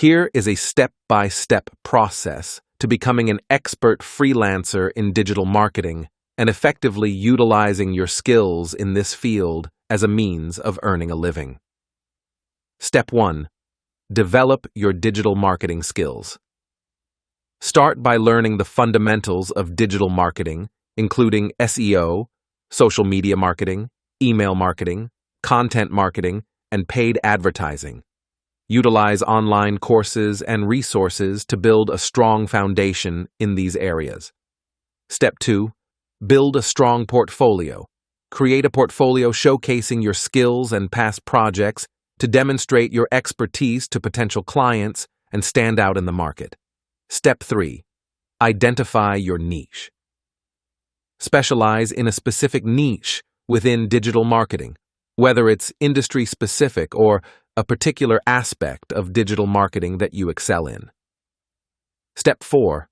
Here is a step-by-step process to becoming an expert freelancer in digital marketing and effectively utilizing your skills in this field as a means of earning a living. Step 1. Develop your digital marketing skills. Start by learning the fundamentals of digital marketing, including SEO, social media marketing, email marketing, content marketing, and paid advertising. Utilize online courses and resources to build a strong foundation in these areas. Step 2. Build a strong portfolio. Create a portfolio showcasing your skills and past projects to demonstrate your expertise to potential clients and stand out in the market. Step 3. Identify your niche. Specialize in a specific niche within digital marketing, whether it's industry-specific or a particular aspect of digital marketing that you excel in. Step 4.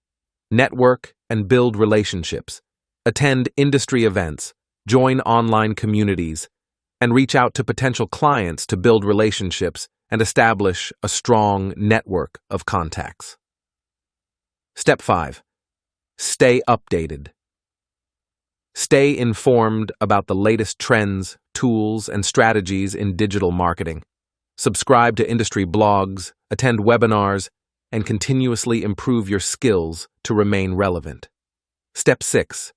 Network and build relationships. Attend industry events, join online communities, and reach out to potential clients to build relationships and establish a strong network of contacts. Step 5. Stay updated. Stay informed about the latest trends, tools, and strategies in digital marketing. Subscribe to industry blogs, attend webinars, and continuously improve your skills to remain relevant. Step 6.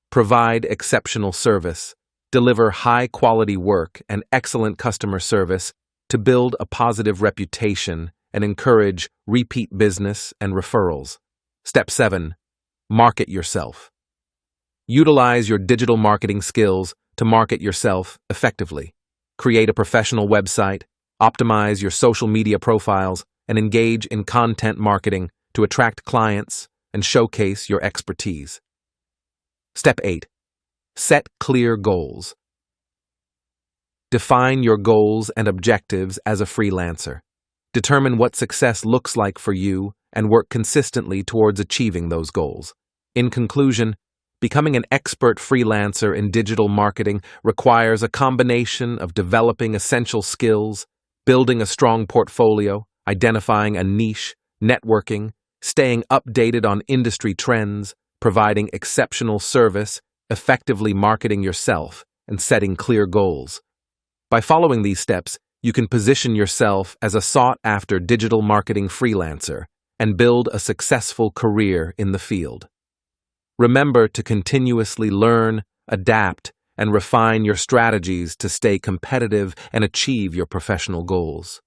Provide exceptional service. Deliver high-quality work and excellent customer service to build a positive reputation and encourage repeat business and referrals. Step 7. Market yourself. Utilize your digital marketing skills to market yourself effectively. Create a professional website, optimize your social media profiles, and engage in content marketing to attract clients and showcase your expertise. Step 8. Set clear goals. Define your goals and objectives as a freelancer. Determine what success looks like for you and work consistently towards achieving those goals. In conclusion, becoming an expert freelancer in digital marketing requires a combination of developing essential skills, building a strong portfolio, identifying a niche, networking, staying updated on industry trends, providing exceptional service, effectively marketing yourself, and setting clear goals. By following these steps, you can position yourself as a sought-after digital marketing freelancer and build a successful career in the field. Remember to continuously learn, adapt, and refine your strategies to stay competitive and achieve your professional goals.